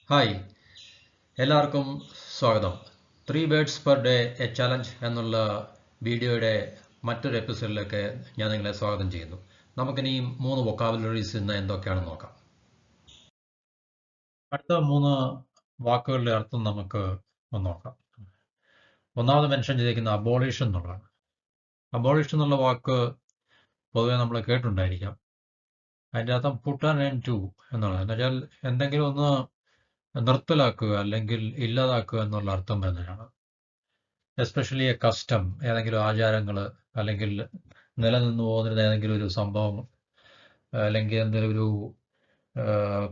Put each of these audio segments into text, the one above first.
Hi, എല്ലാവർക്കും സ്വാഗതം. 3 words per day A challenge എന്നുള്ള വീഡിയോയുടെ മറ്റൊരു എപ്പിസോഡിലേക്ക് ഞാൻ നിങ്ങളെ സ്വാഗതം ചെയ്യുന്നു. നമുക്കിനി 3 വൊക്കാബുലറീസ് ഇന്ന് എന്തൊക്കെയാണെന്ന് നോക്കാം. അടുത്ത 3 വാക്കുകളുടെ അർത്ഥം നമുക്ക് ഒന്ന് നോക്കാം. ഒന്നാമത് മെൻഷൻ ചെയ്തിരിക്കുന്ന അബോളിഷ് എന്നുള്ളതാണ്. അബോളിഷ് എന്നുള്ള വാക്ക് പൊതുവെ നമ്മൾ കേട്ടിട്ടുണ്ടായിരിക്കാം. അതിൻ്റെ അർത്ഥം പുട്ട് ആൻ എൻഡ് ടു എന്നുള്ളത്. എന്നുവെച്ചാൽ എന്തെങ്കിലും ഒന്ന് നിർത്തലാക്കുക അല്ലെങ്കിൽ ഇല്ലാതാക്കുക എന്നുള്ള അർത്ഥം തന്നെയാണ്. എസ്പെഷ്യലി എ കസ്റ്റം, ഏതെങ്കിലും ആചാരങ്ങൾ അല്ലെങ്കിൽ നിലനിന്ന് പോകുന്ന ഏതെങ്കിലും ഒരു സംഭവം അല്ലെങ്കിൽ എന്തെങ്കിലും ഒരു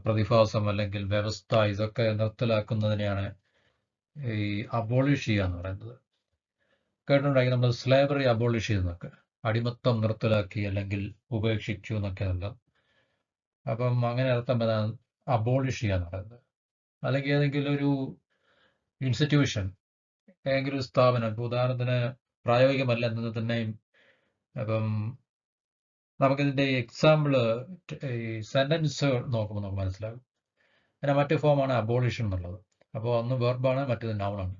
പ്രതിഭാസം അല്ലെങ്കിൽ വ്യവസ്ഥ, ഇതൊക്കെ നിർത്തലാക്കുന്നതിനെയാണ് ഈ അബോളിഷ് ചെയ്യുക എന്ന് പറയുന്നത്. കേട്ടിട്ടുണ്ടെങ്കിൽ നമ്മൾ സ്ലേവറി അബോളിഷ് ചെയ്യുന്നൊക്കെ, അടിമത്തം നിർത്തലാക്കി അല്ലെങ്കിൽ ഉപേക്ഷിച്ചു എന്നൊക്കെ അല്ല. അപ്പം അങ്ങനെ അർത്ഥം വരാൻ അബോളിഷ് ചെയ്യുക എന്ന് പറയുന്നത്. അല്ലെങ്കിൽ ഏതെങ്കിലും ഒരു ഇൻസ്റ്റിറ്റ്യൂഷൻ, ഏതെങ്കിലും ഒരു സ്ഥാപനം, ഇപ്പോൾ ഉദാഹരണത്തിന് പ്രായോഗികമല്ല എന്നത് തന്നെയും അപ്പം നമുക്കിതിൻ്റെ എക്സാമ്പിള് ഈ സെൻറ്റൻസ് നോക്കുമ്പോൾ നമുക്ക് മനസ്സിലാകും. അതിൻ്റെ മറ്റു ഫോമാണ് അബോളിഷൻ എന്നുള്ളത്. അപ്പോൾ ഒന്ന് വെർബാണ്, മറ്റേത് നൗണാണ്.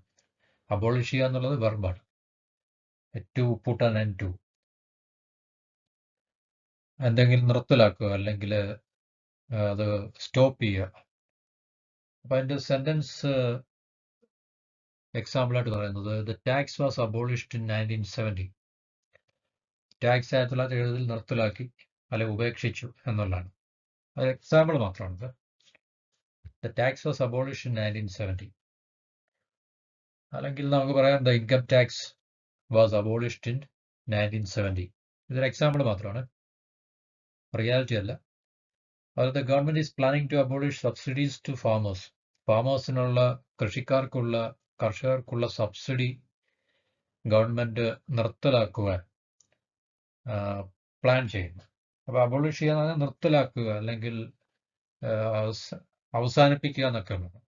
അബോളിഷ് ചെയ്യുക എന്നുള്ളത് വെർബാണ്. To put an end to, എന്തെങ്കിലും നിർത്തലാക്കുക അല്ലെങ്കിൽ അത് സ്റ്റോപ്പ് ചെയ്യുക. അപ്പോൾ അതിൻ്റെ സെൻറ്റൻസ് എക്സാമ്പിളായിട്ട് പറയുന്നത് the tax was abolished in 1970. Tax 1970 നിർത്തലാക്കി അല്ലെങ്കിൽ ഉപേക്ഷിച്ചു എന്നുള്ളതാണ്. അത് എക്സാമ്പിൾ മാത്രമാണ്. The tax was abolished in 1970. അല്ലെങ്കിൽ നമുക്ക് പറയാം the income tax was abolished in 1970. ഇതൊരു എക്സാമ്പിൾ മാത്രമാണ്, റിയാലിറ്റി അല്ല. അത് the government is planning to abolish subsidies to farmers. ഫാമേഴ്സിനുള്ള, കർഷകർക്കുള്ള സബ്സിഡി ഗവൺമെന്റ് നിർത്തലാക്കുവാൻ പ്ലാൻ ചെയ്യുന്നു. അപ്പോൾ അബോളിഷ് ചെയ്യുക എന്ന് പറഞ്ഞാൽ നിർത്തലാക്കുക അല്ലെങ്കിൽ അവസാനിപ്പിക്കുക എന്നൊക്കെ ഉണ്ട്.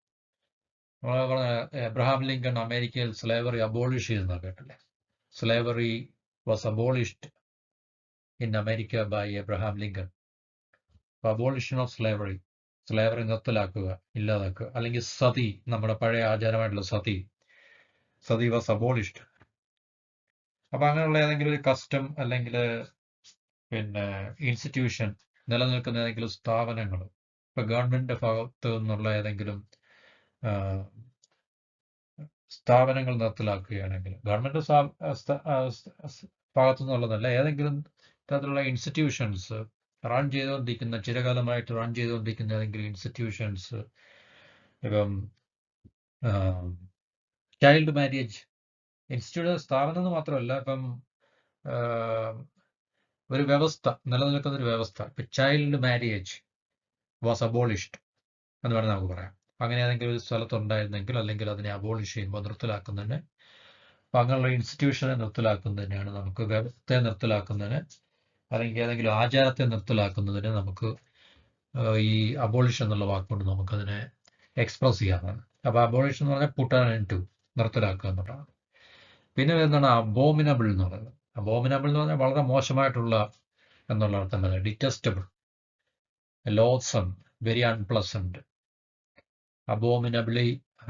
നമ്മൾ പറഞ്ഞ എബ്രഹാം ലിങ്കൺ അമേരിക്കയിൽ സ്ലേവറി അബോളിഷ് ചെയ്തെന്നാണ് കേട്ടില്ലേ. Slavery was abolished in America by Abraham Lincoln. Abolition of slavery, slavery നിർത്തലാക്കുക, ഇല്ലാതാക്കുക. അല്ലെങ്കിൽ സതി, നമ്മുടെ പഴയ ആചാരമായിട്ടുള്ള സതി വാസ് അബോളിഷ്ഡ്. അപ്പൊ അങ്ങനെയുള്ള ഏതെങ്കിലും ഒരു കസ്റ്റം അല്ലെങ്കിൽ പിന്നെ ഇൻസ്റ്റിറ്റ്യൂഷൻ, നിലനിൽക്കുന്ന ഏതെങ്കിലും സ്ഥാപനങ്ങൾ, ഇപ്പൊ ഗവൺമെന്റിന്റെ ഭാഗത്ത് നിന്നുള്ള ഏതെങ്കിലും സ്ഥാപനങ്ങൾ നിർത്തലാക്കുകയാണെങ്കിൽ, ഗവൺമെന്റ് ഭാഗത്തു നിന്നുള്ളതല്ല, ഏതെങ്കിലും തരത്തിലുള്ള ഇൻസ്റ്റിറ്റ്യൂഷൻസ് റൺ ചെയ്തുകൊണ്ടിരിക്കുന്ന, ചിരകാലമായിട്ട് റൺ ചെയ്തുകൊണ്ടിരിക്കുന്ന ഏതെങ്കിലും ഇൻസ്റ്റിറ്റ്യൂഷൻസ്, ഇപ്പം ചൈൽഡ് മാരേജ് ഇൻസ്റ്റിറ്റ്യൂട്ട് സ്ഥാപനം എന്ന് മാത്രമല്ല, ഇപ്പം ഒരു വ്യവസ്ഥ, നിലനിൽക്കുന്ന ഒരു വ്യവസ്ഥ, ഇപ്പം ചൈൽഡ് മാരേജ് വാസ് അബോളിഷ്ഡ് എന്ന് വേണമെങ്കിൽ നമുക്ക് പറയാം. അങ്ങനെ ഏതെങ്കിലും ഒരു സ്ഥലത്തുണ്ടായിരുന്നെങ്കിൽ അല്ലെങ്കിൽ അതിനെ അബോളിഷ് ചെയ്യുമ്പോൾ, നിർത്തലാക്കുന്നതിന്, അപ്പം അങ്ങനെയുള്ള ഇൻസ്റ്റിറ്റ്യൂഷനെ നിർത്തലാക്കുന്നതിനാണ് നമുക്ക്, വ്യവസ്ഥയെ നിർത്തലാക്കുന്നതിന് അല്ലെങ്കിൽ ഏതെങ്കിലും ആചാരത്തെ നിർത്തലാക്കുന്നതിന് നമുക്ക് ഈ അബോളിഷ് എന്നുള്ള വാക്കുകൊണ്ട് നമുക്കതിനെ എക്സ്പ്രസ് ചെയ്യാവുന്നതാണ്. അപ്പോൾ അബോളിഷ് എന്ന് പറഞ്ഞാൽ പുട്ട് ആൻ എൻഡ് ടു, നിർത്തലാക്കുക എന്നുള്ളതാണ്. പിന്നെ വരുന്നതാണ് അബോമിനബിൾ എന്ന് പറയുന്നത്. അബോമിനബിൾ എന്ന് പറഞ്ഞാൽ വളരെ മോശമായിട്ടുള്ള എന്നുള്ള അർത്ഥം തന്നെ. ഡിറ്റസ്റ്റബിൾ, ലോസം, വെരി അൺപ്ലസന്റ്. അബോമിനബിളി,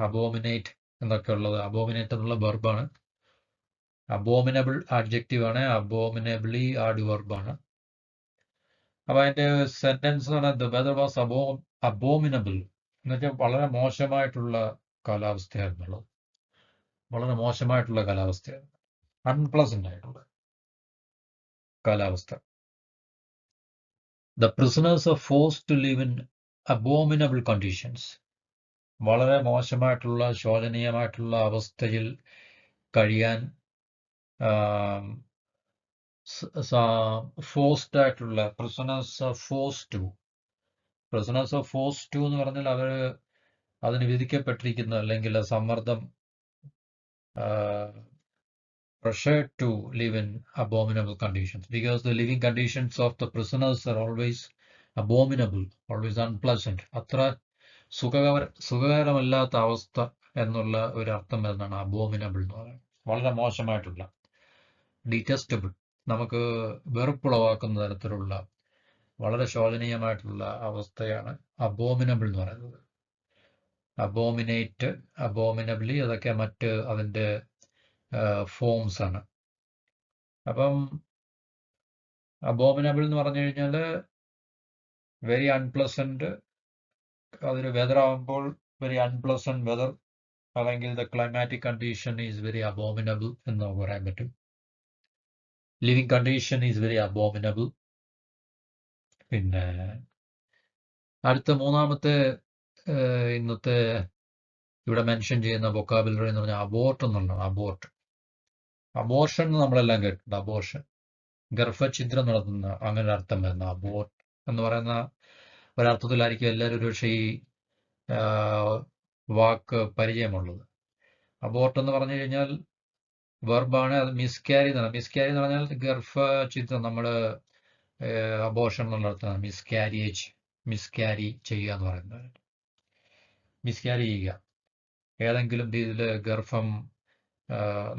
അബോമിനേറ്റ് എന്നൊക്കെ ഉള്ളത്, അബോമിനേറ്റ് എന്നുള്ള വെർബാണ്. അബോമിനബിൾ ആഡ്ജക്റ്റീവ് ആണ്, അബോമിനബിളി ആഡ്വർബാണ്. അപ്പൊ അതിന്റെ സെന്റൻസ് എന്ന് പറഞ്ഞാൽ ദ വെദർ വാസ് അബോമിനബിൾ എന്ന് വെച്ചാൽ വളരെ മോശമായിട്ടുള്ള കാലാവസ്ഥയായിരുന്നുള്ളത്, വളരെ മോശമായിട്ടുള്ള കാലാവസ്ഥയായിരുന്നു, അൺപ്ലസന്റ് ആയിട്ടുള്ള കാലാവസ്ഥ. The prisoners are forced to live in abominable conditions. വളരെ മോശമായിട്ടുള്ള, ശോചനീയമായിട്ടുള്ള അവസ്ഥയിൽ കഴിയാൻ ഫോഴ്സ്ഡ് ആയിട്ടുള്ള, പ്രിസണേഴ്സ് ആർ ഫോഴ്സ്ഡ് ടു എന്ന് പറഞ്ഞാൽ അവർ അതിന് വിധിക്കപ്പെട്ടിരിക്കുന്ന, അല്ലെങ്കിൽ സമ്മർദ്ദം, pressured to live in abominable conditions, because the living conditions of the prisoners are always abominable, always unpleasant. അത്ര സുഖകരമല്ലാത്ത അവസ്ഥ എന്നുള്ള ഒരു അർത്ഥം വരുന്നതാണ് അബോമിനബിൾ എന്ന് പറയുന്നത്. വളരെ മോശമായിട്ടുള്ള, ഡിറ്റസ്റ്റബിൾ, നമുക്ക് വെറുപ്പുളവാക്കുന്ന തരത്തിലുള്ള വളരെ ശോചനീയമായിട്ടുള്ള അവസ്ഥയാണ് അബോമിനബിൾ എന്ന് പറയുന്നത്. അബോമിനേറ്റ്, അബോമിനബിളി, അതൊക്കെ മറ്റ് അതിൻ്റെ ഫോംസ് ആണ്. അപ്പം അബോമിനബിൾ എന്ന് പറഞ്ഞു കഴിഞ്ഞാൽ വെരി അൺപ്ലസന്റ്, അതൊരു വെതർ ആകുമ്പോൾ വെരി അൺപ്ലസന്റ് വെതർ, അല്ലെങ്കിൽ the climatic condition is very abominable എന്ന് നമുക്ക് പറയാൻ പറ്റും. Living condition is very abominable. പിന്നെ അടുത്ത മൂന്നാമത്തെ ഇന്നത്തെ ഇവിടെ മെൻഷൻ ചെയ്യുന്ന വൊക്കാബുലറി എന്ന് പറഞ്ഞാൽ അബോർട്ട് എന്നുള്ളതാണ്. അബോർട്ട്, അബോർഷൻ നമ്മളെല്ലാം കേട്ടിട്ടുണ്ട്. അബോർഷൻ, ഗർഭഛിദ്രം നടത്തുന്ന, അങ്ങനെ അർത്ഥം വരുന്ന അബോർട്ട് എന്ന് പറയുന്ന ഒരർത്ഥത്തിലായിരിക്കും എല്ലാവരും ഒരുപക്ഷെ ഈ വാക്ക് പരിചയമുള്ളത്. അബോർട്ട് എന്ന് പറഞ്ഞു കഴിഞ്ഞാൽ വെർബാണ്. അത് മിസ്കാരി എന്നാണ്. മിസ്കാരി എന്ന് പറഞ്ഞാൽ ഗർഭഛിദ്രം, നമ്മൾ അബോർഷൻ എന്നുള്ള അർത്ഥമാണ്. മിസ്കാരിയേജ്, മിസ്കാരി ചെയ്യുക എന്ന് പറയുന്നത്, മിസ്കാരി ചെയ്യുക, ഏതെങ്കിലും രീതിയിൽ ഗർഭം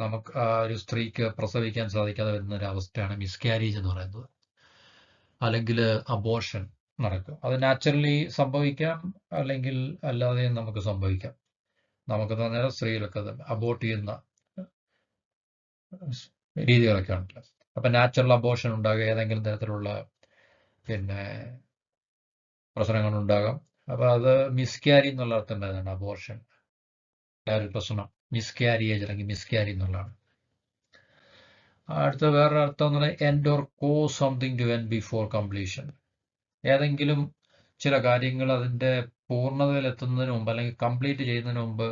നമുക്ക് ആ ഒരു സ്ത്രീക്ക് പ്രസവിക്കാൻ സാധിക്കാതെ വരുന്ന ഒരു അവസ്ഥയാണ് മിസ്കാരേജ് എന്ന് പറയുന്നത്, അല്ലെങ്കിൽ അബോർഷൻ നടക്കും. അത് നാച്ചുറലി സംഭവിക്കാം, അല്ലെങ്കിൽ അല്ലാതെയും നമുക്ക് സംഭവിക്കാം. നമുക്കെന്ന് പറഞ്ഞാൽ സ്ത്രീകളൊക്കെ അബോർട്ട് ചെയ്യുന്ന രീതികളൊക്കെ ഉണ്ടല്ലോ. അപ്പം നാച്ചുറൽ അബോർഷൻ ഉണ്ടാകുക, ഏതെങ്കിലും തരത്തിലുള്ള പിന്നെ പ്രശ്നങ്ങളുണ്ടാകാം. അപ്പം അത് മിസ്കാരി എന്നുള്ള അർത്ഥം വരുന്നതാണ് അബോർഷൻ. ഒരു പ്രശ്നം മിസ്കാരിയേജ് അല്ലെങ്കിൽ മിസ്കാരി എന്നുള്ളതാണ്. അടുത്ത വേറൊരു അർത്ഥം എന്ന് പറഞ്ഞാൽ end or cause something to end before completion. ഏതെങ്കിലും ചില കാര്യങ്ങൾ അതിൻ്റെ പൂർണ്ണതയിലെത്തുന്നതിന് മുമ്പ് അല്ലെങ്കിൽ കംപ്ലീറ്റ് ചെയ്യുന്നതിന് മുമ്പ്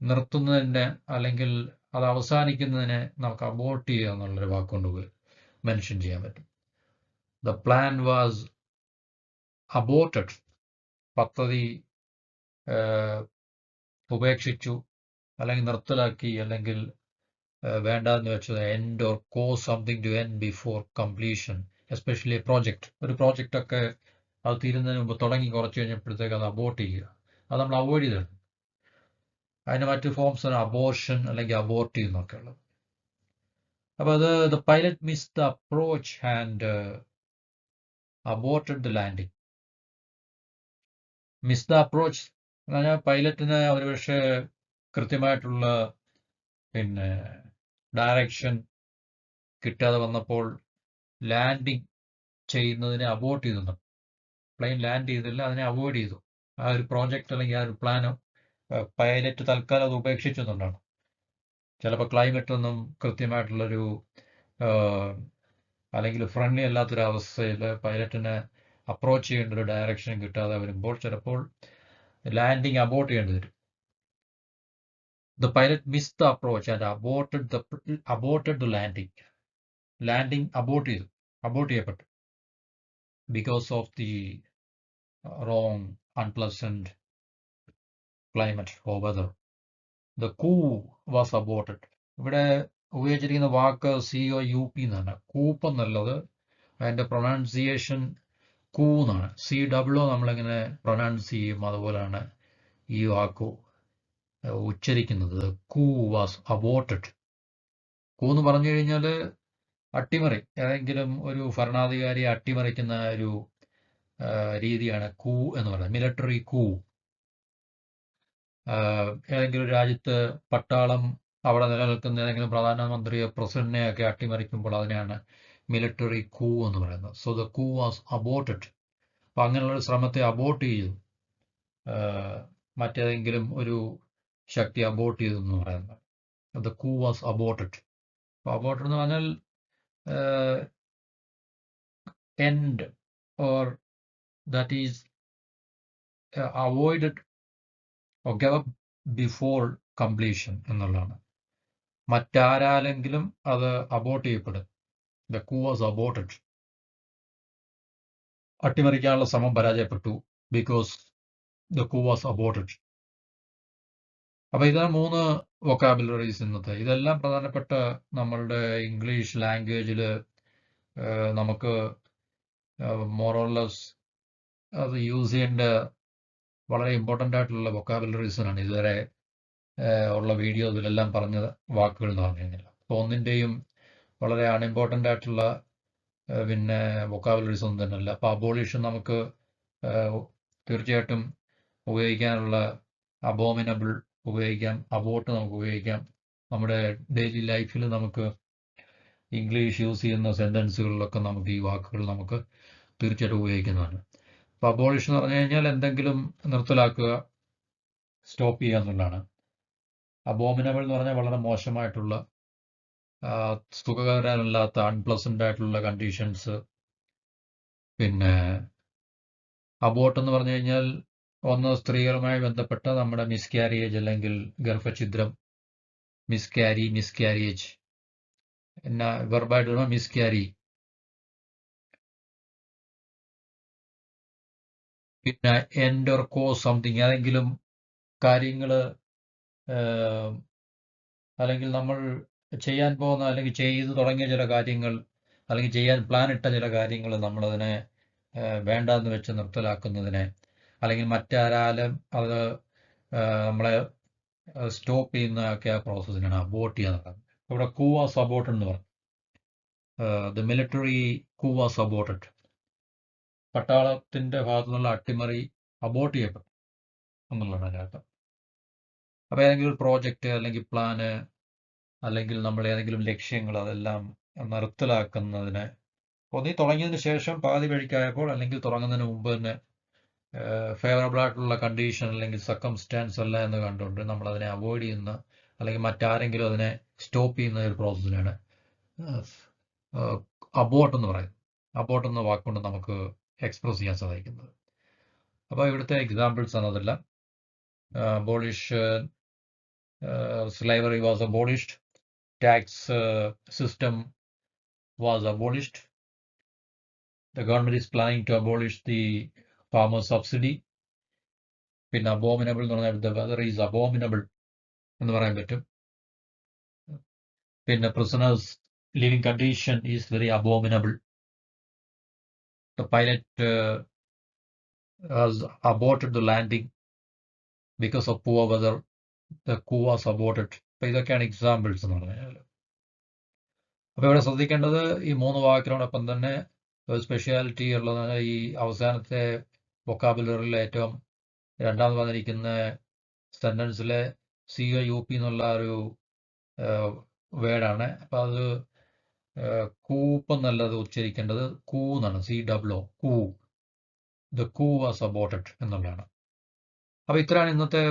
നിർത്തുന്നതിന് അല്ലെങ്കിൽ അത് അവസാനിക്കുന്നതിനെ നമുക്ക് അബോർട്ട് ചെയ്യുക എന്നുള്ളൊരു വാക്കുകൊണ്ട് മെൻഷൻ ചെയ്യാൻ പറ്റും. ദ പ്ലാൻ വാസ് അബോർട്ടഡ്, പദ്ധതി ഉപേക്ഷിച്ചു, അല്ലെങ്കിൽ നിർത്തലാക്കി, അല്ലെങ്കിൽ വേണ്ടാന്ന് വെച്ചത്. End or cause something to end before completion, especially project. ഒരു പ്രോജക്റ്റൊക്കെ അത് തീരുന്നതിന് മുമ്പ് തുടങ്ങി കുറച്ച് കഴിഞ്ഞപ്പോഴത്തേക്ക് അത് അബോർട്ട് ചെയ്യുക, അത് നമ്മൾ അവോയ്ഡ് ചെയ്തിട്ടുണ്ട്. അതിന് മറ്റ് ഫോംസ് ആണ് അബോർഷൻ അല്ലെങ്കിൽ അബോർട്ട് ചെയ്യുന്നൊക്കെ ഉള്ളത്. അപ്പോൾ അത് the pilot miss the approach and aborted the landing. Miss the approach എന്ന് പറഞ്ഞാൽ പൈലറ്റിന് ഒരുപക്ഷെ കൃത്യമായിട്ടുള്ള പിന്നെ ഡയറക്ഷൻ കിട്ടാതെ വന്നപ്പോൾ ലാൻഡിങ് ചെയ്യുന്നതിനെ അബോർട്ട് ചെയ്തു. പ്ലെയിൻ ലാൻഡ് ചെയ്തില്ല, അതിനെ അവോയ്ഡ് ചെയ്തു. ആ ഒരു പ്രോജക്റ്റ് അല്ലെങ്കിൽ ആ ഒരു പ്ലാനോ പൈലറ്റ് തൽക്കാലം അത് ഉപേക്ഷിച്ചെന്നുണ്ടാണ്. ചിലപ്പോൾ ക്ലൈമറ്റ് ഒന്നും കൃത്യമായിട്ടുള്ളൊരു അല്ലെങ്കിൽ ഫ്രണ്ട്ലി അല്ലാത്തൊരു അവസ്ഥയിൽ പൈലറ്റിനെ അപ്രോച്ച് ചെയ്യേണ്ട ഒരു ഡയറക്ഷൻ കിട്ടാതെ വരുമ്പോൾ ചിലപ്പോൾ ലാൻഡിങ് അബോർട്ട് ചെയ്യേണ്ടി വരും. The pilot miss the approach and aborted the landing. Landing abort ചെയ്യപ്പെട്ടു because of the wrong, unpleasant climate or weather. The coup was aborted. ഇവിടെ ഉപയോഗിച്ചിരിക്കുന്ന വാക്ക് COUP എന്നാണ്. കൂപ്പ് എന്നുള്ളത് അതിൻ്റെ പ്രൊനൗൺസിയേഷൻ കൂ എന്നാണ്. CWO നമ്മളിങ്ങനെ പ്രൊനൗൺസ് ചെയ്യും, അതുപോലെയാണ് ഈ വാക്ക് ഉച്ചരിക്കുന്നത്. കൂ വാസ് അബോർട്ടഡ്. കൂ എന്ന് പറഞ്ഞു കഴിഞ്ഞാൽ അട്ടിമറി, ഏതെങ്കിലും ഒരു ഭരണാധികാരിയെ അട്ടിമറിക്കുന്ന ഒരു രീതിയാണ് കൂ എന്ന് പറയുന്നത്. മിലിറ്ററി കൂ. ഏതെങ്കിലും ഒരു രാജ്യത്ത് പട്ടാളം അവിടെ നിലനിൽക്കുന്ന ഏതെങ്കിലും പ്രധാനമന്ത്രിയോ പ്രസിഡന്റിനെയോ ഒക്കെ അട്ടിമറിക്കുമ്പോൾ അതിനെയാണ് മിലിറ്ററി കൂ എന്ന് പറയുന്നത്. സോ ദ കൂ വാസ് അബോർട്ടഡ്. അപ്പം അങ്ങനെയുള്ളൊരു ശ്രമത്തെ അബോർട്ട് ചെയ്തു, മറ്റേതെങ്കിലും ഒരു ശക്തി അബോർട്ട് ചെയ്തു എന്ന് പറയുന്നത്. ദ കൂ വാസ് അബോർട്ടഡ്. അപ്പോൾ അബോർട്ടഡ് എന്ന് പറഞ്ഞാൽ end or that is avoided or give up before completion എന്നുള്ളതാണ്. മറ്റാരാലെങ്കിലും അത് അബോർട്ട് ചെയ്യപ്പെടും. ദ കൂ വാസ് അബോർട്ടഡ്. അട്ടിമറിക്കാനുള്ള ശ്രമം പരാജയപ്പെട്ടു ബിക്കോസ് ദ കൂ വാസ് അബോർട്ടഡ്. അപ്പോൾ ഇതാണ് 3 വൊക്കാബുലറീസ് ഇന്നത്തെ. ഇതെല്ലാം പ്രധാനപ്പെട്ട നമ്മളുടെ ഇംഗ്ലീഷ് ലാംഗ്വേജിൽ നമുക്ക് മോറോർലെസ് അത് യൂസ് ചെയ്യേണ്ട വളരെ ഇമ്പോർട്ടൻ്റ് ആയിട്ടുള്ള വൊക്കാബുലറീസാണ് ഇതുവരെ ഉള്ള വീഡിയോസിലെല്ലാം പറഞ്ഞ വാക്കുകൾ എന്ന് പറഞ്ഞു കഴിഞ്ഞാൽ. അപ്പോൾ ഒന്നിൻ്റെയും വളരെ അൺഇമ്പോർട്ടൻ്റ് ആയിട്ടുള്ള പിന്നെ വൊക്കാബുലറീസ് ഒന്നും തന്നെയല്ല. അപ്പോൾ അബോളിഷൻ നമുക്ക് തീർച്ചയായിട്ടും ഉപയോഗിക്കാനുള്ള അബോമിനബിൾ ഉപയോഗിക്കാം, അബോട്ട് നമുക്ക് ഉപയോഗിക്കാം. നമ്മുടെ ഡെയിലി ലൈഫിൽ നമുക്ക് ഇംഗ്ലീഷ് യൂസ് ചെയ്യുന്ന സെൻറ്റൻസുകളിലൊക്കെ നമുക്ക് ഈ വാക്കുകൾ നമുക്ക് തീർച്ചയായിട്ടും ഉപയോഗിക്കുന്നതാണ്. അപ്പോൾ അബോളിഷ് എന്ന് പറഞ്ഞു കഴിഞ്ഞാൽ എന്തെങ്കിലും നിർത്തലാക്കുക, സ്റ്റോപ്പ് ചെയ്യുക എന്നുള്ളതാണ്. അബോമിനബിൾ എന്ന് പറഞ്ഞാൽ വളരെ മോശമായിട്ടുള്ള, സുഖകരമല്ലാത്ത, അൺപ്ലസൻ്റ് ആയിട്ടുള്ള കണ്ടീഷൻസ്. പിന്നെ അബോട്ട് എന്ന് പറഞ്ഞു കഴിഞ്ഞാൽ ഒന്ന് സ്ത്രീകളുമായി ബന്ധപ്പെട്ട നമ്മുടെ മിസ്കാരിയേജ് അല്ലെങ്കിൽ ഗർഭഛിദ്രം, മിസ്കാരിയേജ്, പിന്നെ വെർബായിട്ട് മിസ്കാരി. പിന്നെ എൻഡ് ഓർ കോസ് സംതിങ്, ഏതെങ്കിലും കാര്യങ്ങൾ അല്ലെങ്കിൽ നമ്മൾ ചെയ്യാൻ പോകുന്ന അല്ലെങ്കിൽ ചെയ്തു തുടങ്ങിയ ചില കാര്യങ്ങൾ അല്ലെങ്കിൽ ചെയ്യാൻ പ്ലാൻ ഇട്ട ചില കാര്യങ്ങൾ നമ്മളതിനെ വേണ്ടാന്ന് വെച്ച് നിർത്തലാക്കുന്നതിനെ അല്ലെങ്കിൽ മറ്റാരാലും അത് നമ്മളെ സ്റ്റോപ്പ് ചെയ്യുന്നതൊക്കെ ആ പ്രോസസ്സിനാണ് അബോട്ട് ചെയ്യുക എന്നുള്ളത്. ഇവിടെ കൂ വാസ് അബോട്ടഡ് എന്ന് പറഞ്ഞു. ദ മിലിറ്ററി കൂ വാസ് അബോട്ടഡ്. പട്ടാളത്തിൻ്റെ ഭാഗത്തു നിന്നുള്ള അട്ടിമറി അബോട്ട് ചെയ്യപ്പെട്ടു എന്നുള്ളതാണ് അതിനർത്ഥം. അപ്പോൾ ഏതെങ്കിലും ഒരു പ്രോജക്റ്റ് അല്ലെങ്കിൽ പ്ലാന് അല്ലെങ്കിൽ നമ്മൾ ഏതെങ്കിലും ലക്ഷ്യങ്ങൾ അതെല്ലാം നിർത്തലാക്കുന്നതിന് ഒന്നീ തുടങ്ങിയതിന് ശേഷം പാതി വഴിക്കായപ്പോൾ അല്ലെങ്കിൽ തുടങ്ങുന്നതിന് മുമ്പ് തന്നെ ഫേവറബിൾ ആയിട്ടുള്ള കണ്ടീഷൻ അല്ലെങ്കിൽ സർക്കംസ്റ്റാൻസ് അല്ല എന്ന് കണ്ടുകൊണ്ട് നമ്മളതിനെ അവോയ്ഡ് ചെയ്യുന്ന അല്ലെങ്കിൽ മറ്റാരെങ്കിലും അതിനെ സ്റ്റോപ്പ് ചെയ്യുന്ന ഒരു പ്രോസസ്സിനാണ് അബോട്ട് എന്ന് പറയുന്നത്. അബോട്ട് എന്ന വാക്കുകൊണ്ട് നമുക്ക് എക്സ്പ്രസ് ചെയ്യാൻ സാധിക്കുന്നത്. അപ്പോൾ ഇവിടുത്തെ എക്സാമ്പിൾസ് ആണ് അതെല്ലാം. Abolish slavery was abolished, tax system was abolished, the government is planning to abolish the farmer subsidy. പിന്നെ abominable എന്ന് പറഞ്ഞാൽ the weather is abominable എന്ന് പറയാൻ പറ്റും. പിന്നെ prisoners living condition is very abominable. The pilot has aborted the landing because of poor weather. The coup was aborted. അപ്പോൾ ഇതൊക്കെയാണ് examples എന്ന് പറഞ്ഞാൽ. അപ്പോൾ ഇവിടെ ശ്രദ്ധിക്കേണ്ടത് ഈ 3 വാക്കിനോടൊപ്പം തന്നെ ഒരു സ്പെഷ്യാലിറ്റി ഉള്ളതാണ്. ഈ അവസാനത്തെ വൊക്കാബുലറിയിലെ ഏറ്റവും രണ്ടാമത് വന്നിരിക്കുന്ന സെൻറ്റൻസിലെ COUP എന്നുള്ള ഒരു വേർഡാണ്. അപ്പോൾ അത് കൂപ്പ് എന്നല്ലത് ഉച്ചരിക്കേണ്ടത് കൂ എന്നാണ്. COO, കൂ. ദ കൂ വാസ് അബോട്ടഡ് എന്നുള്ളതാണ്. അപ്പോൾ ഇത്രയാണ് ഇന്നത്തെ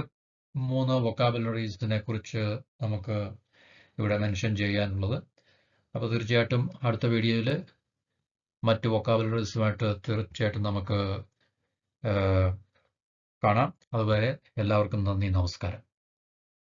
3 വൊക്കാബുലറീസിനെ കുറിച്ച് നമുക്ക് ഇവിടെ മെൻഷൻ ചെയ്യാനുള്ളത്. അപ്പോൾ തീർച്ചയായിട്ടും അടുത്ത വീഡിയോയിൽ മറ്റ് വൊക്കാബുലറീസുമായിട്ട് തീർച്ചയായിട്ടും നമുക്ക് കാണാം. അതുവരെ എല്ലാവർക്കും നന്ദി, നമസ്കാരം.